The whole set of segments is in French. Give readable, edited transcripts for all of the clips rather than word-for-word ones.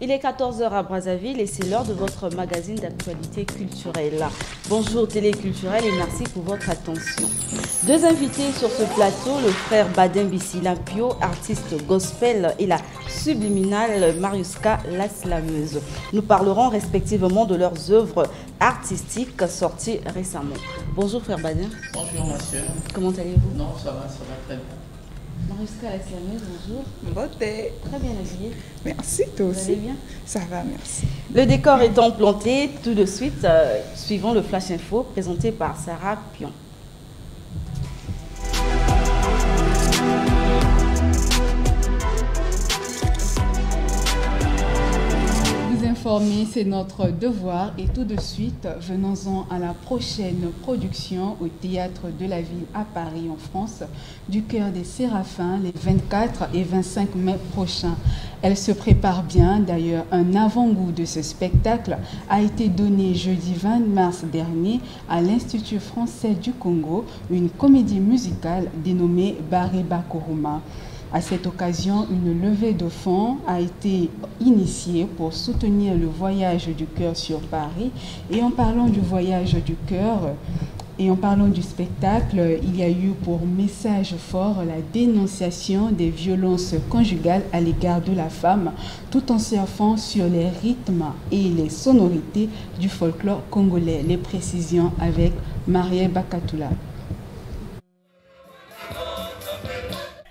Il est 14 h à Brazzaville et c'est l'heure de votre magazine d'actualité culturelle. Bonjour Téléculturel et merci pour votre attention. Deux invités sur ce plateau, le frère Badin Bissila Pio, artiste gospel, et la subliminale Mariuska la slameuse. Nous parlerons respectivement de leurs œuvres artistiques sorties récemment. Bonjour frère Badin. Bonjour ma soeur. Comment allez-vous? Non, ça va très bien. Mariuska la slameuse, bonjour. Beauté. Très bien habillée. Merci, toi aussi. Vous allez bien? Ça va, merci. Le décor étant planté, tout de suite, suivons le Flash Info présenté par Sarah Pion. Informer, c'est notre devoir et tout de suite, venons-en à la prochaine production au Théâtre de la Ville à Paris en France du Chœur des Séraphins les 24 et 25 mai prochains. Elle se prépare bien, d'ailleurs un avant-goût de ce spectacle a été donné jeudi 20 mars dernier à l'Institut français du Congo, une comédie musicale dénommée Baré Bakoroma. À cette occasion, une levée de fonds a été initiée pour soutenir le voyage du cœur sur Paris. Et en parlant du voyage du cœur et en parlant du spectacle, il y a eu pour message fort la dénonciation des violences conjugales à l'égard de la femme, tout en surfant sur les rythmes et les sonorités du folklore congolais. Les précisions avec Marielle Bakatoula.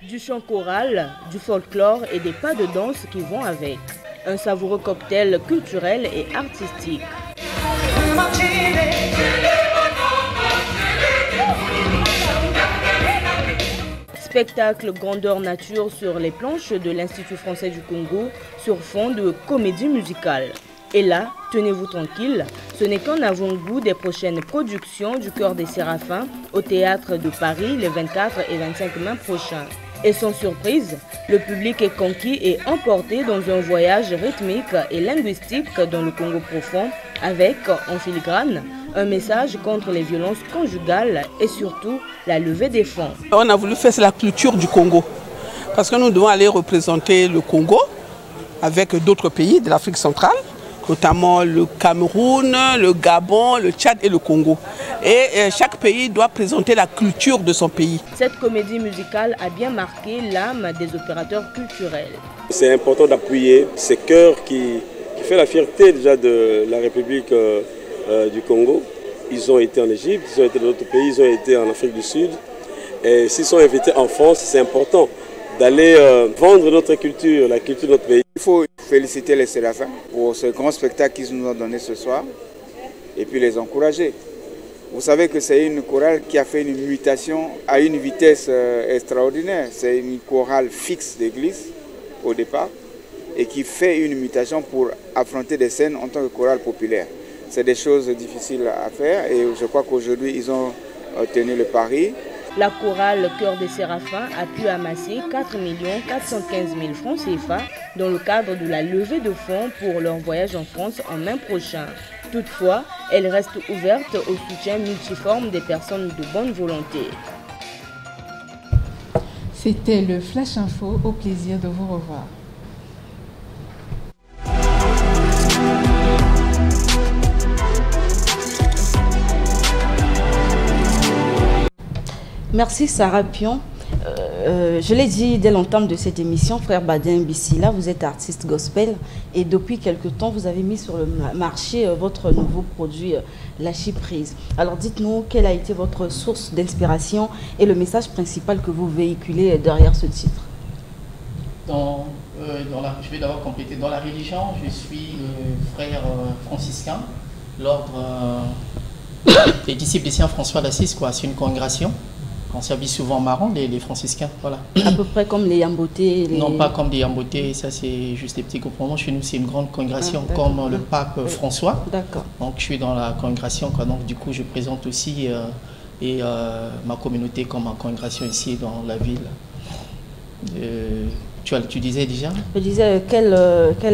Du chant choral, du folklore et des pas de danse qui vont avec. Un savoureux cocktail culturel et artistique. Spectacle grandeur nature sur les planches de l'Institut français du Congo sur fond de comédie musicale. Et là, tenez-vous tranquille, ce n'est qu'un avant-goût des prochaines productions du Chœur des Séraphins au Théâtre de Paris les 24 et 25 mai prochains. Et sans surprise, le public est conquis et emporté dans un voyage rythmique et linguistique dans le Congo profond, avec, en filigrane, un message contre les violences conjugales et surtout la levée des fonds. On a voulu faire la culture du Congo, parce que nous devons aller représenter le Congo avec d'autres pays de l'Afrique centrale, notamment le Cameroun, le Gabon, le Tchad et le Congo. Et chaque pays doit présenter la culture de son pays. Cette comédie musicale a bien marqué l'âme des opérateurs culturels. C'est important d'appuyer ces chœurs qui fait la fierté déjà de la République du Congo. Ils ont été en Égypte, ils ont été dans d'autres pays, ils ont été en Afrique du Sud. Et s'ils sont invités en France, c'est important d'aller vendre notre culture, la culture de notre pays. Il faut féliciter les Séraphins pour ce grand spectacle qu'ils nous ont donné ce soir et puis les encourager. Vous savez que c'est une chorale qui a fait une mutation à une vitesse extraordinaire. C'est une chorale fixe d'église au départ et qui fait une mutation pour affronter des scènes en tant que chorale populaire. C'est des choses difficiles à faire et je crois qu'aujourd'hui ils ont tenu le pari. La chorale Chœur des Séraphins a pu amasser 4 415 000 francs CFA dans le cadre de la levée de fonds pour leur voyage en France en mai prochain. Toutefois, elle reste ouverte au soutien multiforme des personnes de bonne volonté. C'était le Flash Info, au plaisir de vous revoir. Merci Sarah Pion. Je l'ai dit dès l'entame de cette émission, frère Badin Bissila, vous êtes artiste gospel et depuis quelque temps, vous avez mis sur le marché votre nouveau produit, Lâcher Prise. Alors dites-nous, quelle a été votre source d'inspiration et le message principal que vous véhiculez derrière ce titre? Je vais d'abord compléter. Dans la religion, je suis frère franciscain, l'ordre des disciples des Saint François d'Assise, c'est une congrégation. On s'habille souvent marron, les franciscains, voilà. À peu près comme les Yambotés Non, pas comme des Yambotés, ça c'est juste des petits groupements. Chez nous, c'est une grande congrégation comme le pape François. D'accord. Donc je suis dans la congrégation, donc du coup je présente aussi ma communauté comme en congrégation ici dans la ville. Tu disais déjà? Je disais, quelle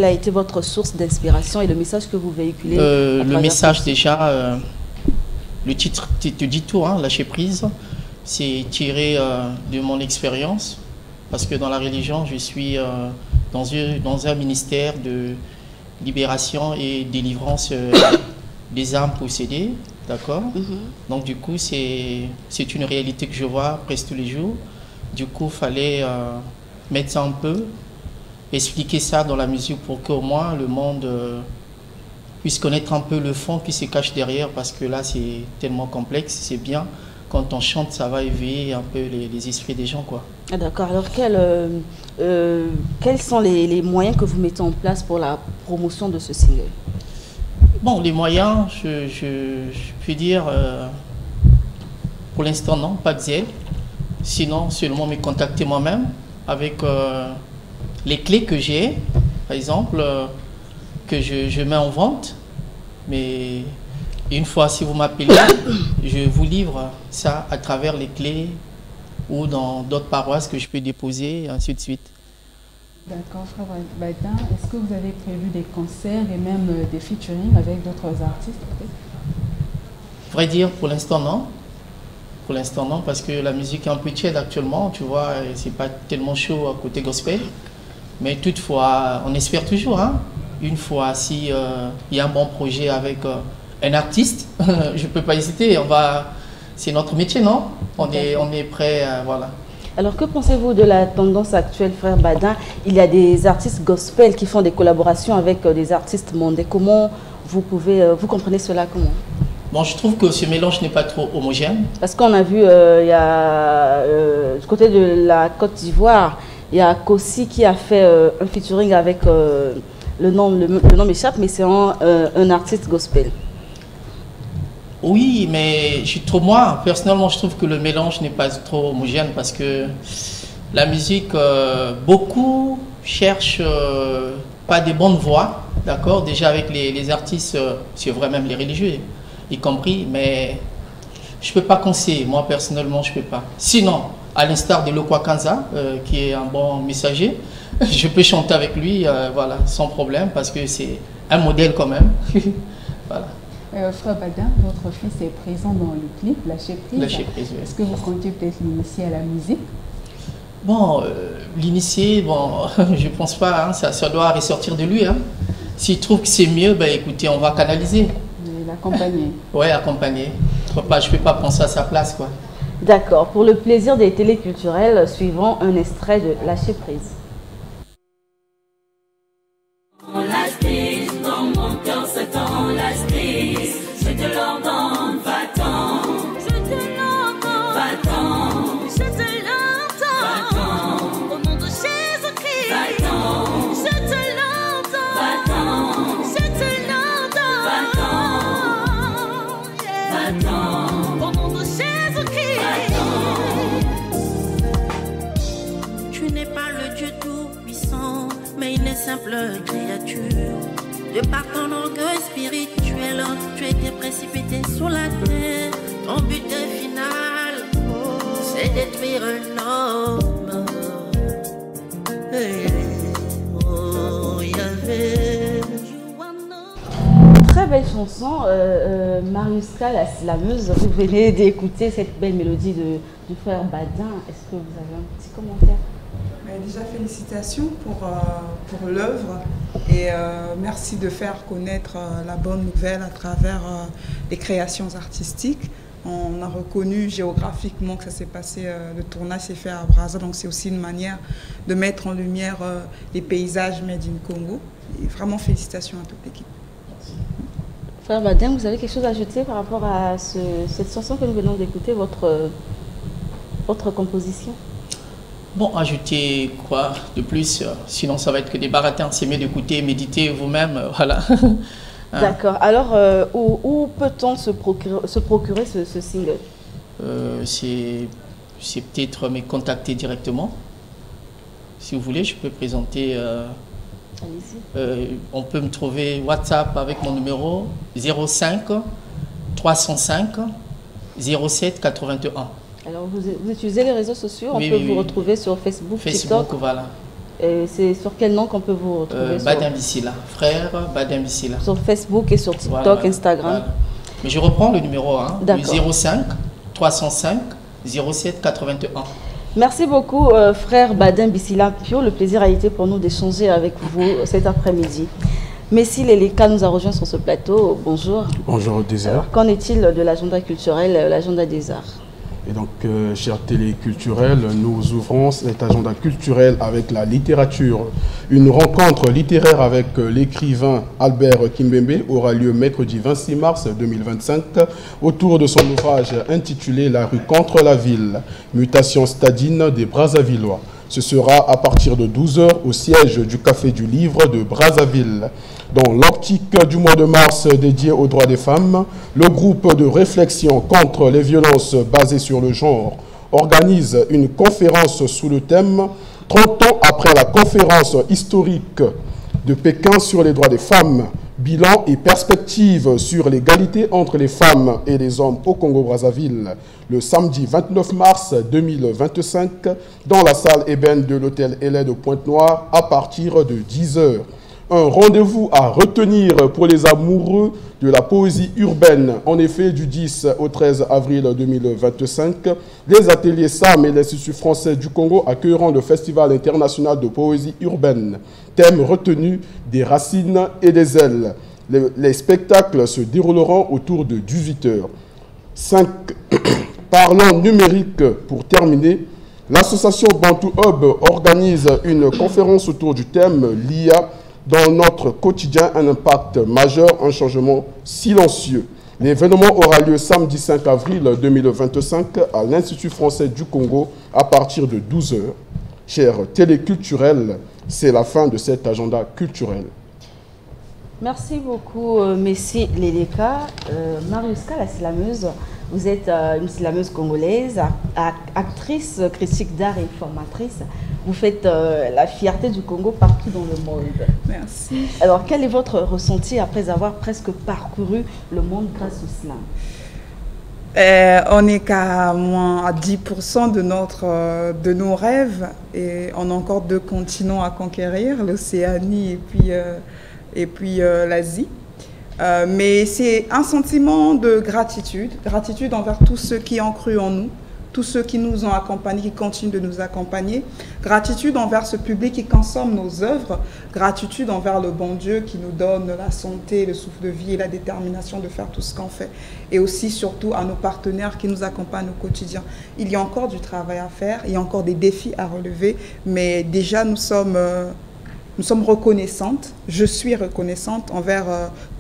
a été votre source d'inspiration et le message que vous véhiculez? Le message déjà, le titre te dit tout, hein, Lâcher prise. C'est tiré de mon expérience, parce que dans la religion, je suis dans un ministère libération et délivrance des âmes possédées, d'accord. Donc du coup, c'est une réalité que je vois presque tous les jours. Du coup, il fallait mettre ça un peu, expliquer ça dans la musique pour qu'au moins le monde puisse connaître un peu le fond qui se cache derrière, parce que là, c'est tellement complexe. C'est bien, quand on chante, ça va éveiller un peu les esprits des gens, quoi. Ah, d'accord. Alors, quels sont les moyens que vous mettez en place pour la promotion de ce single? Bon, les moyens, je peux dire, pour l'instant, non, pas de zèle. Sinon, seulement me contacter moi-même avec les clés que j'ai, par exemple, que je mets en vente. Mais une fois, si vous m'appelez, je vous livre ça à travers les clés ou dans d'autres paroisses que je peux déposer, et ainsi de suite. D'accord, frère Badin, est-ce que vous avez prévu des concerts et même des featuring avec d'autres artistes peut-être? Vrai dire, pour l'instant, non. Pour l'instant, non, parce que la musique est un peu tiède actuellement, tu vois, c'est pas tellement chaud à côté gospel. Mais toutefois, on espère toujours, hein. Une fois, si y a un bon projet avec un artiste, je peux pas hésiter, c'est notre métier, non? On est prêt, voilà. Alors, que pensez-vous de la tendance actuelle, frère Badin? Il y a des artistes gospel qui font des collaborations avec des artistes mondains. Comment vous comprenez cela comment? Bon, je trouve que ce mélange n'est pas trop homogène. Parce qu'on a vu, il y a du côté de la Côte d'Ivoire, il y a Kossi qui a fait un featuring avec, le nom m'échappe, mais c'est un artiste gospel. Oui, mais moi, personnellement, je trouve que le mélange n'est pas trop homogène, parce que la musique, beaucoup cherchent pas des bonnes voix, d'accord? Déjà avec les artistes, c'est vrai, même les religieux, y compris, mais je peux pas conseiller, moi personnellement, je peux pas. Sinon, à l'instar de Lokwa Kanza, qui est un bon messager, je peux chanter avec lui, voilà, sans problème, parce que c'est un modèle quand même. Voilà. Frère Badin, votre fils est présent dans le clip Lâcher prise. Lâcher prise, oui. Est-ce que vous comptez peut-être l'initier à la musique? Bon, l'initier, bon, je pense pas, hein, ça doit ressortir de lui. Hein. S'il trouve que c'est mieux, ben écoutez, on va canaliser. L'accompagner. Oui, accompagner. Je ne peux pas penser à sa place, quoi. D'accord. Pour le plaisir des téléculturels, suivant un extrait de Lâcher prise. On lâche prise, dans mon cœur c'est en lâche prise. Je te l'ordonne, va-t'en. Je te l'ordonne, va-t'en. Je te l'ordonne, va-t'en. Au nom de Jésus-Christ, va-t'en. Je te l'ordonne, va-t'en. Je te l'ordonne, va-t'en. Va-t'en. Au nom de Jésus-Christ, va-t'en. Tu n'es pas le Dieu tout-puissant, mais une simple créature. De par ton orgueil spirituel, tu étais précipité sur la terre. Ton but final, c'est détruire un homme. Hey, oh, Yahvé. Très belle chanson, Mariuska la slameuse. Vous venez d'écouter cette belle mélodie du frère Badin. Est-ce que vous avez un petit commentaire? Déjà, félicitations pour l'œuvre et merci de faire connaître la bonne nouvelle à travers les créations artistiques. On a reconnu géographiquement que ça s'est passé, le tournage s'est fait à Brazza, donc c'est aussi une manière de mettre en lumière les paysages made in Congo. Et vraiment, félicitations à toute l'équipe. Frère Badin, vous avez quelque chose à ajouter par rapport à cette chanson que nous venons d'écouter, votre composition? Bon, ajouter quoi de plus? Sinon, ça va être que des baratins. C'est mieux d'écouter, méditer vous-même, voilà. Hein? D'accord. Alors, où peut-on se procurer ce single? C'est peut-être me contacter directement. Si vous voulez, je peux présenter. On peut me trouver WhatsApp avec mon numéro 05 305 07 81. Alors, vous utilisez les réseaux sociaux, on peut vous retrouver sur Facebook, TikTok. Voilà. Et c'est sur quel nom qu'on peut vous retrouver? Badin Bissila, frère Badin Bissila. Sur Facebook et sur TikTok, voilà, Instagram. Voilà. Mais je reprends le numéro, hein, le 05 305 07 81. Merci beaucoup, frère Badin Bissila Pio. Le plaisir a été pour nous d'échanger avec vous cet après-midi. Messi Leleka nous a rejoint sur ce plateau. Bonjour. Bonjour Désert. Qu'en est-il de l'agenda culturel, l'agenda des arts? Et donc, chers téléculturels, nous ouvrons cet agenda culturel avec la littérature. Une rencontre littéraire avec l'écrivain Albert Kimbembe aura lieu mercredi 26 mars 2025 autour de son ouvrage intitulé « La rue contre la ville, mutation stadine des Brazzavillois ». Ce sera à partir de 12 h au siège du Café du Livre de Brazzaville. Dans l'optique du mois de mars dédié aux droits des femmes, le groupe de réflexion contre les violences basées sur le genre organise une conférence sous le thème « 30 ans après la conférence historique de Pékin sur les droits des femmes, bilan et perspectives sur l'égalité entre les femmes et les hommes au Congo-Brazzaville » le samedi 29 mars 2025 dans la salle ébène de l'hôtel Hélène de Pointe-Noire à partir de 10 h. Un rendez-vous à retenir pour les amoureux de la poésie urbaine. En effet, du 10 au 13 avril 2025, les ateliers SAM et l'Institut français du Congo accueilleront le Festival international de poésie urbaine. Thème retenu, des racines et des ailes. Les spectacles se dérouleront autour de 18 h. 5. Parlons numérique pour terminer. L'association Bantu Hub organise une conférence autour du thème « L'IA dans notre quotidien, un impact majeur, un changement silencieux ». L'événement aura lieu samedi 5 avril 2025 à l'Institut français du Congo à partir de 12 h. Chers téléculturels, c'est la fin de cet agenda culturel. Merci beaucoup, Messi Leleka. Mariuska, la slameuse, vous êtes une slameuse congolaise, actrice, critique d'art et formatrice. Vous faites la fierté du Congo partout dans le monde. Merci. Alors, quel est votre ressenti après avoir presque parcouru le monde grâce au slam? On n'est qu'à moins à 10% de nos rêves et on a encore 2 continents à conquérir, l'Océanie et puis l'Asie. Mais c'est un sentiment de gratitude envers tous ceux qui ont cru en nous, tous ceux qui nous ont accompagnés, qui continuent de nous accompagner. Gratitude envers ce public qui consomme nos œuvres. Gratitude envers le bon Dieu qui nous donne la santé, le souffle de vie et la détermination de faire tout ce qu'on fait. Et aussi, surtout, à nos partenaires qui nous accompagnent au quotidien. Il y a encore du travail à faire, il y a encore des défis à relever, mais déjà, nous sommes reconnaissantes, je suis reconnaissante envers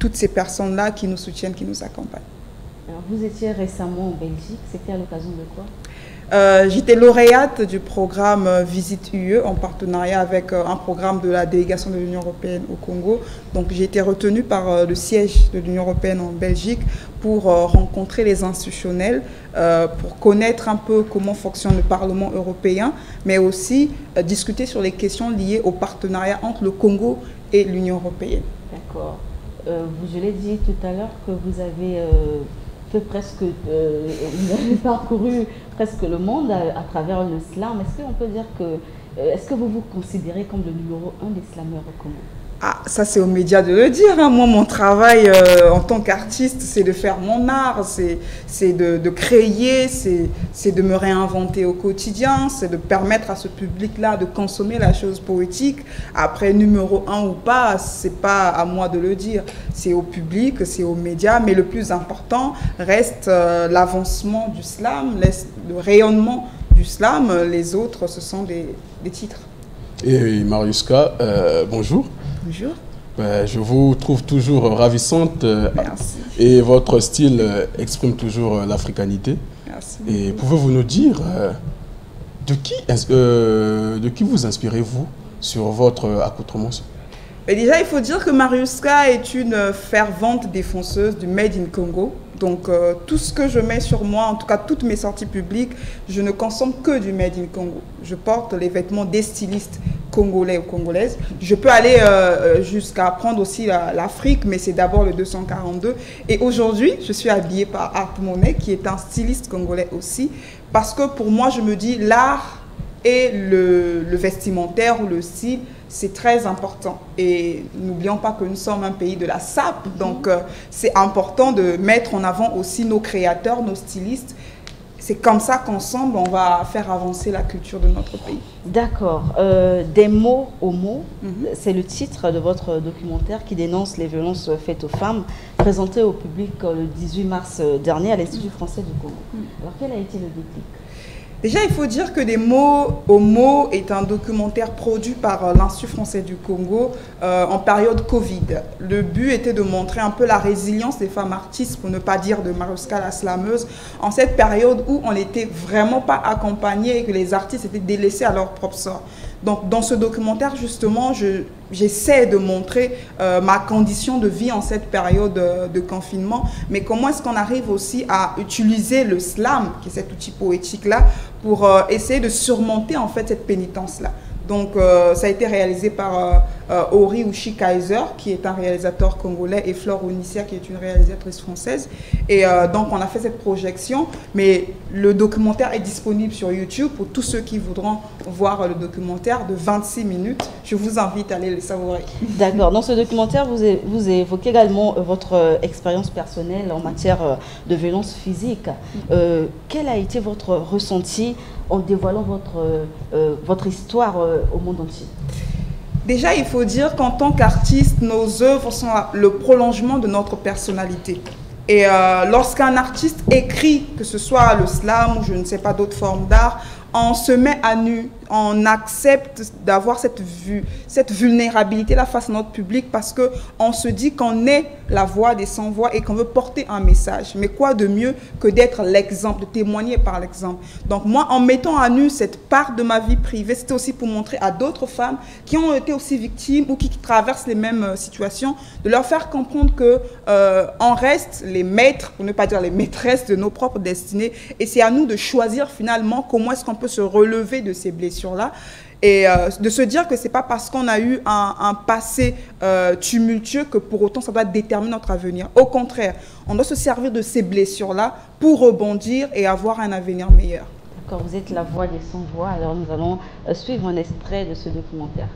toutes ces personnes-là qui nous soutiennent, qui nous accompagnent. Alors, vous étiez récemment en Belgique, c'était à l'occasion de quoi? J'étais lauréate du programme Visite UE en partenariat avec un programme de la délégation de l'Union européenne au Congo. Donc j'ai été retenue par le siège de l'Union européenne en Belgique pour rencontrer les institutionnels, pour connaître un peu comment fonctionne le Parlement européen, mais aussi discuter sur les questions liées au partenariat entre le Congo et l'Union européenne. D'accord. Je l'ai dit tout à l'heure que vous avez vous avez parcouru presque le monde à travers le slam. Est-ce qu'on peut dire est-ce que vous vous considérez comme le numéro 1 des slameurs au Congo? Ah, ça c'est aux médias de le dire. Hein. Moi, mon travail en tant qu'artiste, c'est de faire mon art, c'est de créer, c'est de me réinventer au quotidien, c'est de permettre à ce public-là de consommer la chose poétique. Après, numéro 1 ou pas, c'est pas à moi de le dire. C'est au public, c'est aux médias. Mais le plus important reste l'avancement du slam, le rayonnement du slam. Les autres, ce sont des titres. Et Mariuska, bonjour. Bonjour. Je vous trouve toujours ravissante. Merci. Et votre style exprime toujours l'africanité. Merci. Et pouvez-vous nous dire de qui vous inspirez-vous sur votre accoutrement? Mais déjà, il faut dire que Mariuska est une fervente défenseuse du Made in Congo. Donc, tout ce que je mets sur moi, en tout cas toutes mes sorties publiques, je ne consomme que du Made in Congo. Je porte les vêtements des stylistes congolais ou congolaises. Je peux aller jusqu'à prendre aussi l'Afrique, mais c'est d'abord le 242. Et aujourd'hui, je suis habillée par Art Monet, qui est un styliste congolais aussi, parce que pour moi, je me dis l'art et le vestimentaire ou le style, c'est très important. Et n'oublions pas que nous sommes un pays de la SAP, donc c'est important de mettre en avant aussi nos créateurs, nos stylistes. c'est comme ça qu'ensemble, on va faire avancer la culture de notre pays. D'accord. Des mots aux mots, c'est le titre de votre documentaire qui dénonce les violences faites aux femmes, présenté au public le 18 mars dernier à l'Institut français du Congo. Alors, quel a été le déclic? Déjà, il faut dire que Des mots aux mots est un documentaire produit par l'Institut français du Congo en période Covid. Le but était de montrer un peu la résilience des femmes artistes, pour ne pas dire de Mariuska la slameuse, en cette période où on n'était vraiment pas accompagné et que les artistes étaient délaissés à leur propre sort. Donc, dans ce documentaire, justement, j'essaie de montrer ma condition de vie en cette période de confinement, mais comment est-ce qu'on arrive aussi à utiliser le slam, qui est cet outil poétique-là, pour essayer de surmonter en fait cette pénitence-là. Donc, ça a été réalisé par Ori Ushi-Kaiser, qui est un réalisateur congolais, et Flore Onissia, qui est une réalisatrice française. Et donc, on a fait cette projection, mais le documentaire est disponible sur YouTube pour tous ceux qui voudront voir le documentaire de 26 minutes. Je vous invite à aller le savourer. D'accord. Dans ce documentaire, vous évoquez également votre expérience personnelle en matière de violence physique. Quel a été votre ressenti en dévoilant votre histoire au monde entier? Déjà, il faut dire qu'en tant qu'artiste, nos œuvres sont le prolongement de notre personnalité. Et lorsqu'un artiste écrit, que ce soit le slam ou je ne sais pas d'autres formes d'art, on se met à nu, on accepte d'avoir cette vulnérabilité-là face à notre public parce qu'on se dit qu'on est la voix des sans-voix et qu'on veut porter un message. Mais quoi de mieux que d'être l'exemple, de témoigner par l'exemple. Donc moi, en mettant à nu cette part de ma vie privée, c'était aussi pour montrer à d'autres femmes qui ont été aussi victimes ou qui traversent les mêmes situations, de leur faire comprendre qu'on reste les maîtres, pour ne pas dire les maîtresses de nos propres destinées. Et c'est à nous de choisir finalement comment est-ce qu'on peut se relever de ces blessures-là et de se dire que ce n'est pas parce qu'on a eu un passé tumultueux que pour autant ça doit déterminer notre avenir. Au contraire, on doit se servir de ces blessures-là pour rebondir et avoir un avenir meilleur. D'accord, vous êtes la voix des sans-voix, alors nous allons suivre un extrait de ce documentaire.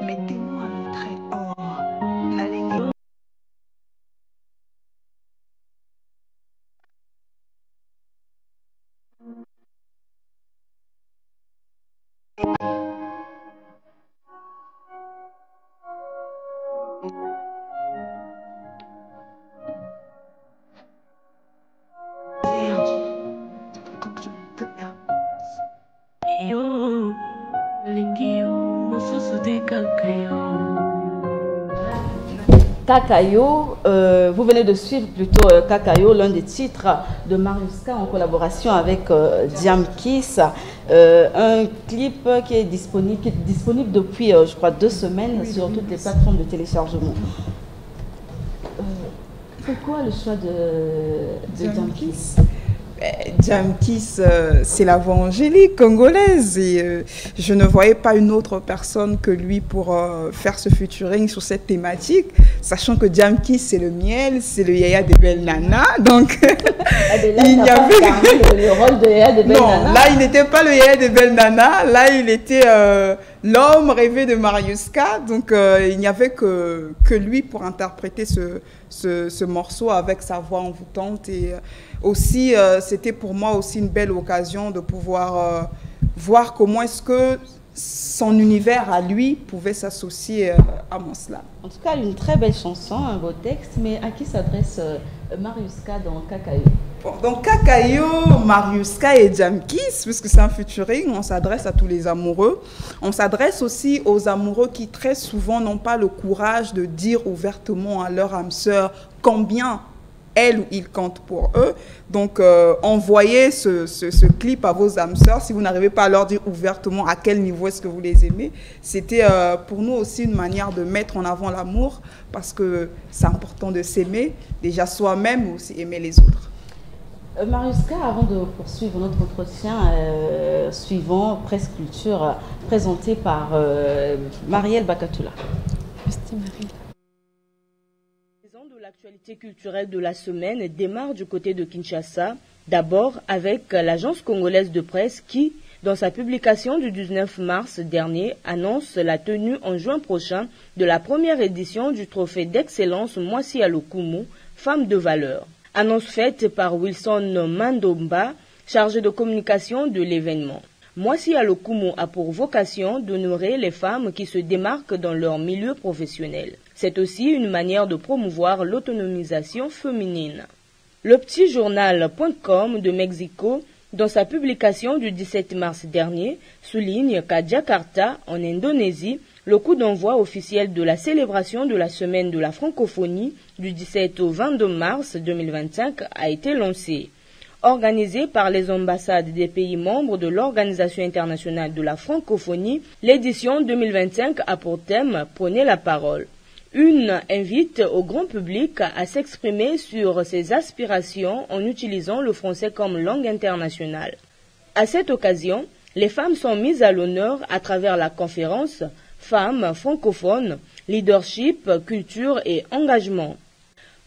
Mettez-moi le trait or, la ligne. Kakayo, vous venez de suivre plutôt Kakayo, l'un des titres de Mariuska en collaboration avec Diam Kiss. Un clip qui est disponible depuis, je crois, 2 semaines sur toutes les plateformes de téléchargement. Pourquoi le choix de Jam Kiss? Jam Kiss, c'est la voix angélique congolaise et je ne voyais pas une autre personne que lui pour faire ce featuring sur cette thématique, sachant que Jam Kiss c'est le miel, c'est le Yaya des belles nanas, donc il y avait le rôle de Yaya des belles nanas. Non, là il n'était pas le Yaya des belles nanas, là il était l'homme rêvé de Mariuska, donc il n'y avait que lui pour interpréter ce morceau avec sa voix envoûtante et aussi c'était pour moi aussi une belle occasion de pouvoir voir comment est-ce que son univers à lui pouvait s'associer à mon slam. En tout cas, une très belle chanson, un beau texte, mais à qui s'adresse Mariuska dans Kakayo? Bon, dans Kakayo, Mariuska et Jam Kiss, puisque c'est un featuring, on s'adresse à tous les amoureux. On s'adresse aussi aux amoureux qui très souvent n'ont pas le courage de dire ouvertement à leur âme sœur combien elle ou il compte pour eux. Donc, envoyez ce clip à vos âmes sœurs. Si vous n'arrivez pas à leur dire ouvertement à quel niveau est-ce que vous les aimez, c'était pour nous aussi une manière de mettre en avant l'amour, parce que c'est important de s'aimer, déjà soi-même, mais aussi aimer les autres. Mariuska, avant de poursuivre notre entretien suivant, Presse Culture, présenté par Marielle Bakatoula. Merci Marielle. L'actualité culturelle de la semaine démarre du côté de Kinshasa, d'abord avec l'agence congolaise de presse qui, dans sa publication du 19 mars dernier, annonce la tenue en juin prochain de la première édition du trophée d'excellence Mwasi Alokumu, femme de valeur. Annonce faite par Wilson Mandomba, chargé de communication de l'événement. Mwasi Alokumu a pour vocation d'honorer les femmes qui se démarquent dans leur milieu professionnel. C'est aussi une manière de promouvoir l'autonomisation féminine. Le petit journal.com de Mexico, dans sa publication du 17 mars dernier, souligne qu'à Jakarta, en Indonésie, le coup d'envoi officiel de la célébration de la semaine de la francophonie du 17 au 22 mars 2025 a été lancé. Organisée par les ambassades des pays membres de l'Organisation internationale de la francophonie, l'édition 2025 a pour thème « Prenez la parole ». Une invite au grand public à s'exprimer sur ses aspirations en utilisant le français comme langue internationale. À cette occasion, les femmes sont mises à l'honneur à travers la conférence « Femmes francophones, leadership, culture et engagement ».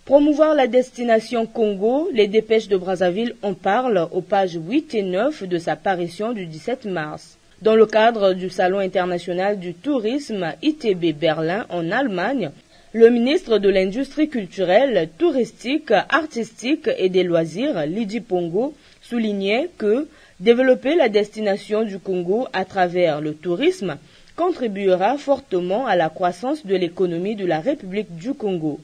Promouvoir la destination Congo, les dépêches de Brazzaville en parlent aux pages 8 et 9 de sa parution du 17 mars. Dans le cadre du Salon international du tourisme ITB Berlin en Allemagne, le ministre de l'Industrie culturelle, touristique, artistique et des loisirs, Lydie Pongo, soulignait que développer la destination du Congo à travers le tourisme contribuera fortement à la croissance de l'économie de la République du Congo.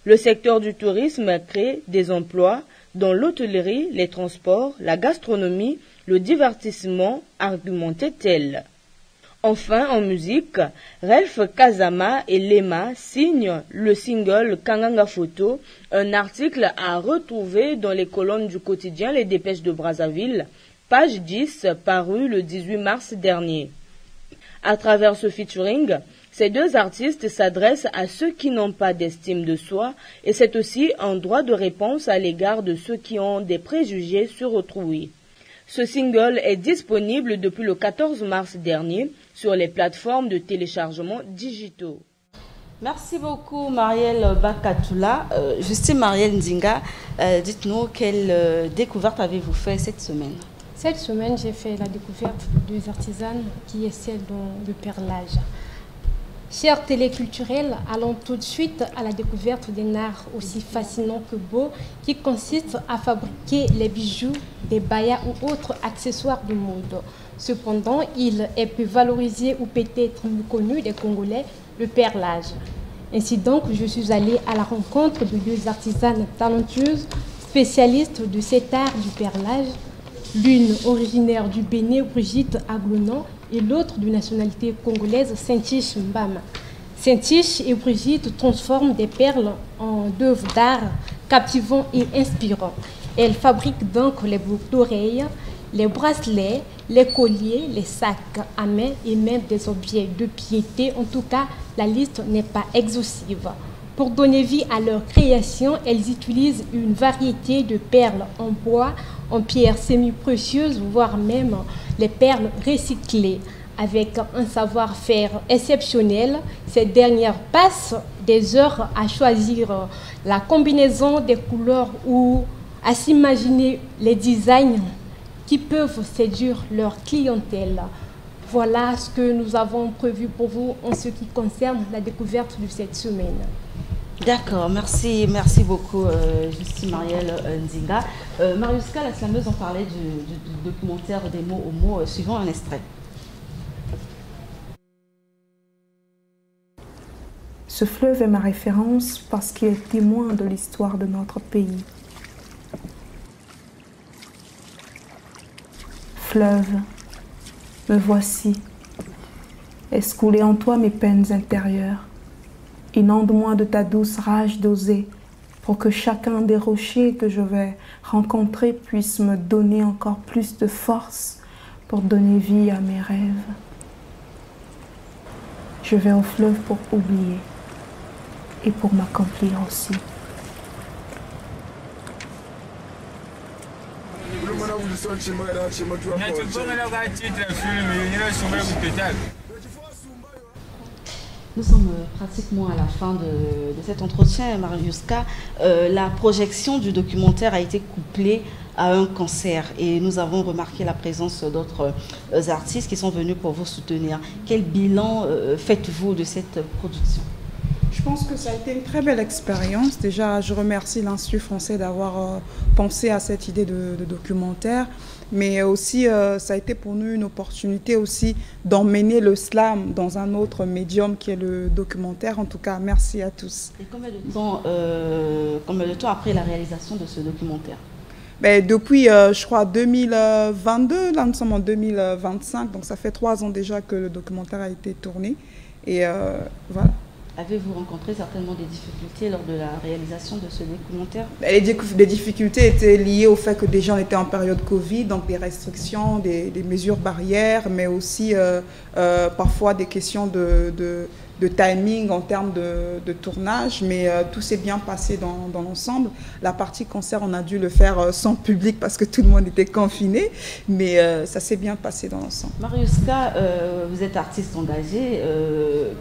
Le secteur du tourisme crée des emplois dans l'hôtellerie, les transports, la gastronomie, le divertissement, argumentait-elle. Enfin, en musique, Ralph Kazama et Lema signent le single Kanganga Photo, un article à retrouver dans les colonnes du quotidien Les Dépêches de Brazzaville, page 10, paru le 18 mars dernier. À travers ce featuring, ces deux artistes s'adressent à ceux qui n'ont pas d'estime de soi et c'est aussi un droit de réponse à l'égard de ceux qui ont des préjugés sur autrui. Ce single est disponible depuis le 14 mars dernier sur les plateformes de téléchargement digitaux. Merci beaucoup Marielle Bakatoula. Justine Marielle Ndinga, dites-nous quelle découverte avez-vous fait cette semaine? Cette semaine, j'ai fait la découverte de deux artisanes qui essaient le perlage. Chers téléculturels, allons tout de suite à la découverte d'un art aussi fascinant que beau qui consiste à fabriquer les bijoux, des bayas ou autres accessoires de mode. Cependant, il est peu valorisé ou peut-être mieux connu des Congolais, le perlage. Ainsi donc, je suis allée à la rencontre de deux artisanes talentueuses, spécialistes de cet art du perlage. L'une originaire du Bénin, Brigitte Aglonan, et l'autre de nationalité congolaise, Saint-Tiche Mbama. Saint-Tiche et Brigitte transforment des perles en œuvres d'art captivants et inspirants. Elles fabriquent donc les boucles d'oreilles, les bracelets, les colliers, les sacs à main et même des objets de piété. En tout cas, la liste n'est pas exhaustive. Pour donner vie à leur création, elles utilisent une variété de perles en bois, en pierres semi-précieuses, voire même les perles recyclées. Avec un savoir-faire exceptionnel, ces dernières passent des heures à choisir la combinaison des couleurs ou à s'imaginer les designs qui peuvent séduire leur clientèle. Voilà ce que nous avons prévu pour vous en ce qui concerne la découverte de cette semaine. D'accord, merci beaucoup Justine Marielle Nzinga. Mariuska, la slameuse, en parlait du documentaire des mots aux mots, suivant un extrait. Ce fleuve est ma référence parce qu'il est témoin de l'histoire de notre pays. Fleuve, me voici. Escoulé en toi mes peines intérieures. Inonde-moi de ta douce rage d'oser pour que chacun des rochers que je vais rencontrer puisse me donner encore plus de force pour donner vie à mes rêves. Je vais au fleuve pour oublier et pour m'accomplir aussi. Nous sommes pratiquement à la fin de cet entretien, Mariuska. La projection du documentaire a été couplée à un concert et nous avons remarqué la présence d'autres artistes qui sont venus pour vous soutenir. Quel bilan faites-vous de cette production ? Je pense que ça a été une très belle expérience. Déjà, je remercie l'Institut français d'avoir pensé à cette idée de documentaire. Mais aussi, ça a été pour nous une opportunité aussi d'emmener le slam dans un autre médium qui est le documentaire. En tout cas, merci à tous. Et combien de temps après la réalisation de ce documentaire ? Depuis, je crois, 2022, là nous sommes en 2025, donc ça fait 3 ans déjà que le documentaire a été tourné. Et voilà. Avez-vous rencontré certainement des difficultés lors de la réalisation de ce documentaire ? Les difficultés étaient liées au fait que déjà on était en période Covid, donc des restrictions, des mesures barrières, mais aussi parfois des questions de timing en termes de tournage, mais tout s'est bien passé dans l'ensemble. La partie concert, on a dû le faire sans public parce que tout le monde était confiné, mais ça s'est bien passé dans l'ensemble. Mariuska, vous êtes artiste engagé.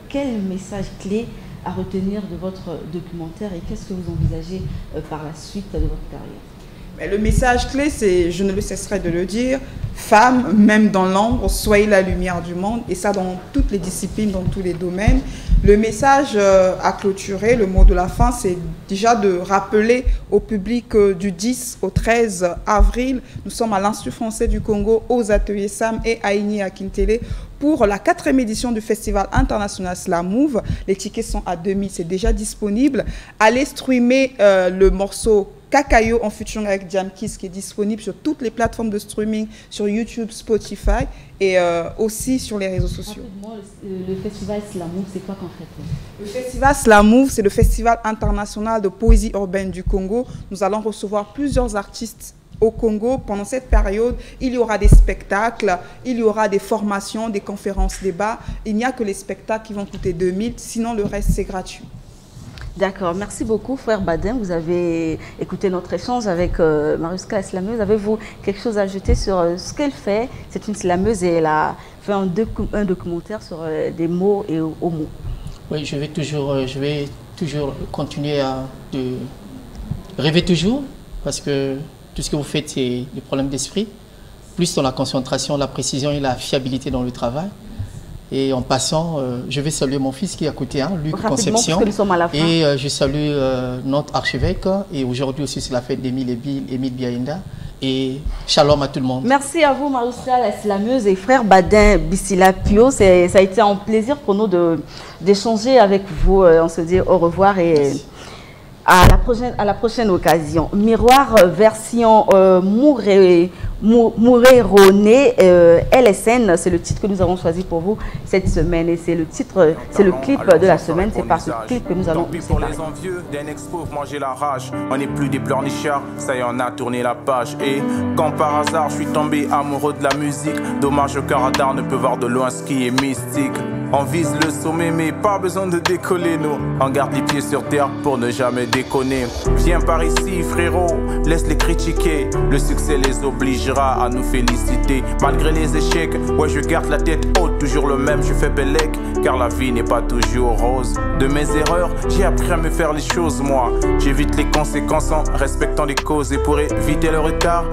Quel message clé à retenir de votre documentaire et qu'est-ce que vous envisagez par la suite de votre carrière ? Le message clé, c'est, je ne le cesserai de le dire, femmes, même dans l'ombre, soyez la lumière du monde, et ça dans toutes les disciplines, dans tous les domaines. Le message à clôturer, le mot de la fin, c'est déjà de rappeler au public du 10 au 13 avril, nous sommes à l'Institut français du Congo, aux ateliers Sam et Aïni à Kintélé, pour la 4e édition du Festival international Slam Move. Les tickets sont à 2000, c'est déjà disponible. Allez streamer le morceau Kakayo en featuring avec Jamkis qui est disponible sur toutes les plateformes de streaming, sur YouTube, Spotify et aussi sur les réseaux sociaux. Le festival Slam Move, c'est quoi concrètement ? Le festival Slam Move, c'est le festival international de poésie urbaine du Congo. Nous allons recevoir plusieurs artistes au Congo. Pendant cette période, il y aura des spectacles, il y aura des formations, des conférences, débats. Il n'y a que les spectacles qui vont coûter 2000, sinon le reste c'est gratuit. D'accord, merci beaucoup frère Badin. Vous avez écouté notre échange avec Mariuska, la slameuse. Avez-vous quelque chose à ajouter sur ce qu'elle fait? C'est une slameuse et elle a fait un documentaire sur des mots et aux mots. Oui, je vais toujours continuer à rêver toujours, parce que tout ce que vous faites, c'est des problèmes d'esprit, plus dans la concentration, la précision et la fiabilité dans le travail. Et en passant, je vais saluer mon fils qui est à côté, hein, Luc Conception. Et je salue notre archevêque. Et aujourd'hui aussi, c'est la fête d'Émile Biaïnda. Et shalom à tout le monde. Merci à vous, Mariuska, la slameuse, et frère Badin Bissila Pio. Ça a été un plaisir pour nous d'échanger avec vous. On se dit au revoir et merci. À la prochaine occasion. Miroir version Mouréroné LSN, c'est le titre que nous avons choisi pour vous cette semaine et c'est le titre, c'est le clip de la semaine. C'est par ce clip que nous allons vous séparer. Pour les envieux d'un expo, manger la rage. On n'est plus des pleurnichards, ça y est, on a tourné la page. Et quand par hasard je suis tombé amoureux de la musique, dommage le cœur radar ne peut voir de loin ce qui est mystique. On vise le sommet mais pas besoin de décoller, nous. On garde les pieds sur terre pour ne jamais déconner. Viens par ici frérot, laisse les critiquer. Le succès les obligera à nous féliciter. Malgré les échecs, ouais je garde la tête haute. Toujours le même, je fais bellec, car la vie n'est pas toujours rose. De mes erreurs, j'ai appris à me faire les choses moi. J'évite les conséquences en respectant les causes. Et pour éviter le retard,